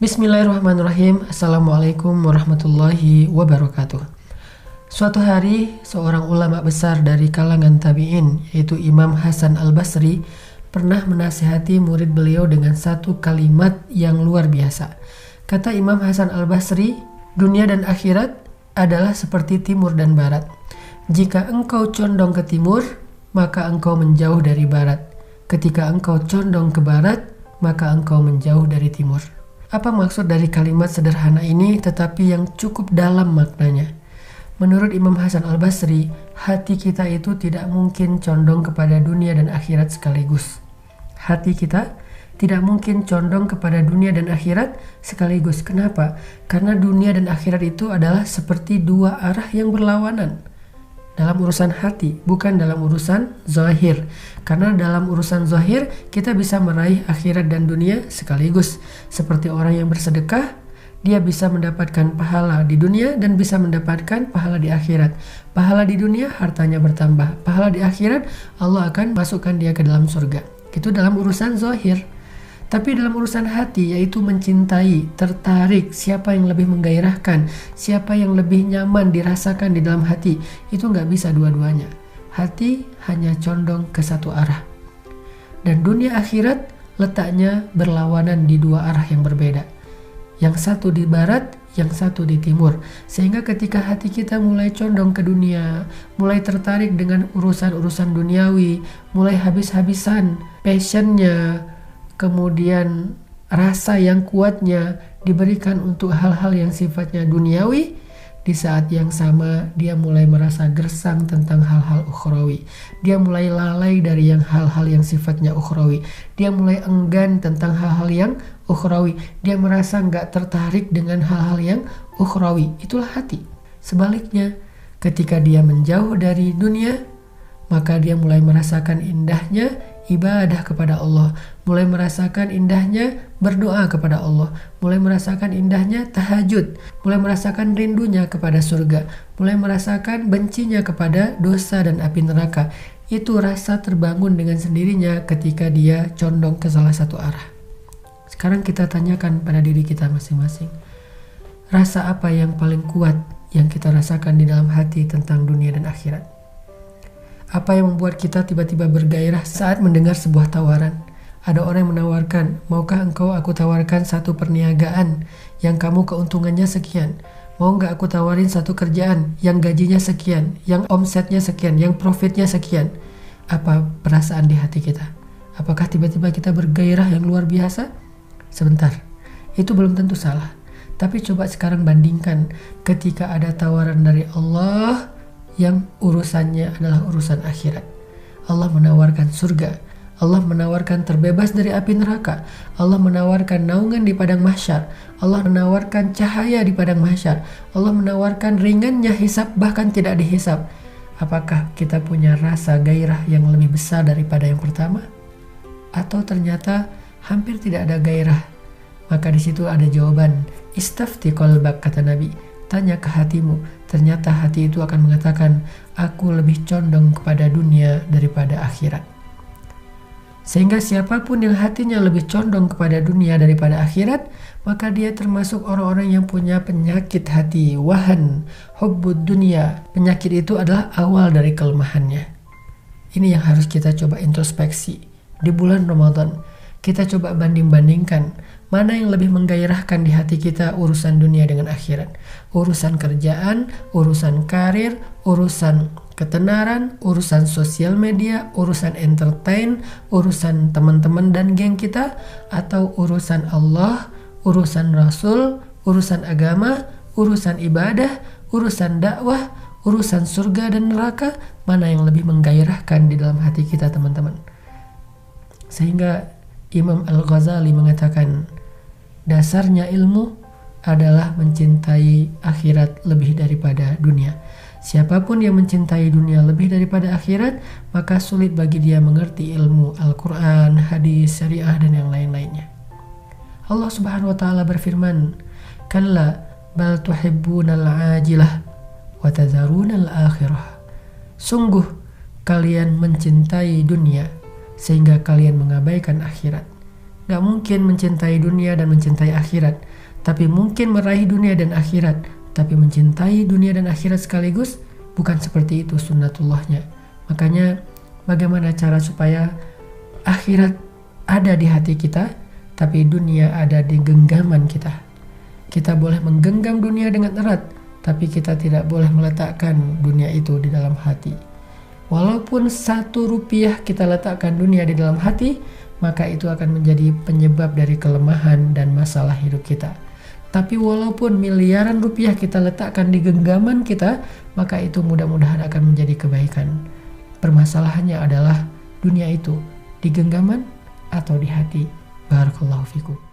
Bismillahirrahmanirrahim. Assalamualaikum warahmatullahi wabarakatuh. Suatu hari, seorang ulama besar dari kalangan tabi'in, yaitu Imam Hasan al-Basri, pernah menasihati murid beliau dengan satu kalimat yang luar biasa. Kata Imam Hasan al-Basri, dunia dan akhirat adalah seperti timur dan barat. Jika engkau condong ke timur, maka engkau menjauh dari barat. Ketika engkau condong ke barat, maka engkau menjauh dari timur. Apa maksud dari kalimat sederhana ini tetapi yang cukup dalam maknanya? Menurut Imam Hasan al-Basri, hati kita itu tidak mungkin condong kepada dunia dan akhirat sekaligus. Hati kita tidak mungkin condong kepada dunia dan akhirat sekaligus. Kenapa? Karena dunia dan akhirat itu adalah seperti dua arah yang berlawanan. Dalam urusan hati, bukan dalam urusan zahir. Karena dalam urusan zahir, kita bisa meraih akhirat dan dunia sekaligus. Seperti orang yang bersedekah, dia bisa mendapatkan pahala di dunia dan bisa mendapatkan pahala di akhirat. Pahala di dunia, hartanya bertambah. Pahala di akhirat, Allah akan masukkan dia ke dalam surga. Itu dalam urusan zahir. Tapi dalam urusan hati, yaitu mencintai, tertarik, siapa yang lebih menggairahkan, siapa yang lebih nyaman dirasakan di dalam hati, itu nggak bisa dua-duanya. Hati hanya condong ke satu arah. Dan dunia akhirat letaknya berlawanan di dua arah yang berbeda. Yang satu di barat, yang satu di timur. Sehingga ketika hati kita mulai condong ke dunia, mulai tertarik dengan urusan-urusan duniawi, mulai habis-habisan passionnya, kemudian rasa yang kuatnya diberikan untuk hal-hal yang sifatnya duniawi, di saat yang sama dia mulai merasa gersang tentang hal-hal ukhrawi. Dia mulai lalai dari hal-hal yang sifatnya ukhrawi. Dia mulai enggan tentang hal-hal yang ukhrawi. Dia merasa nggak tertarik dengan hal-hal yang ukhrawi. Itulah hati. Sebaliknya, ketika dia menjauh dari dunia, maka dia mulai merasakan indahnya ibadah kepada Allah, mulai merasakan indahnya berdoa kepada Allah, mulai merasakan indahnya tahajud, mulai merasakan rindunya kepada surga, mulai merasakan bencinya kepada dosa dan api neraka. Itu rasa terbangun dengan sendirinya ketika dia condong ke salah satu arah. Sekarang kita tanyakan pada diri kita masing-masing, rasa apa yang paling kuat yang kita rasakan di dalam hati tentang dunia dan akhirat? Apa yang membuat kita tiba-tiba bergairah saat mendengar sebuah tawaran? Ada orang yang menawarkan, maukah engkau aku tawarkan satu perniagaan yang kamu keuntungannya sekian? Mau nggak aku tawarin satu kerjaan yang gajinya sekian, yang omsetnya sekian, yang profitnya sekian? Apa perasaan di hati kita? Apakah tiba-tiba kita bergairah yang luar biasa? Sebentar, itu belum tentu salah. Tapi coba sekarang bandingkan ketika ada tawaran dari Allah yang urusannya adalah urusan akhirat. Allah menawarkan surga, Allah menawarkan terbebas dari api neraka, Allah menawarkan naungan di padang mahsyar, Allah menawarkan cahaya di padang mahsyar, Allah menawarkan ringannya hisab bahkan tidak dihisab. Apakah kita punya rasa gairah yang lebih besar daripada yang pertama? Atau ternyata hampir tidak ada gairah? Maka di situ ada jawaban, istafti qalbak, kata Nabi. Tanya ke hatimu. Ternyata hati itu akan mengatakan, aku lebih condong kepada dunia daripada akhirat. Sehingga siapapun yang hatinya lebih condong kepada dunia daripada akhirat, maka dia termasuk orang-orang yang punya penyakit hati, wahan, hubbud dunia. Penyakit itu adalah awal dari kelemahannya. Ini yang harus kita coba introspeksi. Di bulan Ramadan, kita coba banding-bandingkan mana yang lebih menggairahkan di hati kita, urusan dunia dengan akhirat. Urusan kerjaan, urusan karir, urusan ketenaran, urusan sosial media, urusan entertain, urusan teman-teman dan geng kita, atau urusan Allah, urusan Rasul, urusan agama, urusan ibadah, urusan dakwah, urusan surga dan neraka. Mana yang lebih menggairahkan di dalam hati kita, teman-teman? Sehingga Imam Al-Ghazali mengatakan, dasarnya ilmu adalah mencintai akhirat lebih daripada dunia. Siapapun yang mencintai dunia lebih daripada akhirat, maka sulit bagi dia mengerti ilmu Al-Quran, hadis, syariah, dan yang lain-lainnya. Allah Subhanahu wa Ta'ala berfirman, kalla bal tuhibbunal ajilah wa tadharunal akhirah. Sungguh kalian mencintai dunia sehingga kalian mengabaikan akhirat. Gak mungkin mencintai dunia dan mencintai akhirat, tapi mungkin meraih dunia dan akhirat, tapi mencintai dunia dan akhirat sekaligus. Bukan seperti itu sunnatullahnya. Makanya bagaimana cara supaya akhirat ada di hati kita, tapi dunia ada di genggaman kita. Kita boleh menggenggam dunia dengan erat, tapi kita tidak boleh meletakkan dunia itu di dalam hati. Walaupun 1 rupiah kita letakkan dunia di dalam hati, maka itu akan menjadi penyebab dari kelemahan dan masalah hidup kita. Tapi walaupun miliaran rupiah kita letakkan di genggaman kita, maka itu mudah-mudahan akan menjadi kebaikan. Permasalahannya adalah dunia itu di genggaman atau di hati. Barakallahu fikum.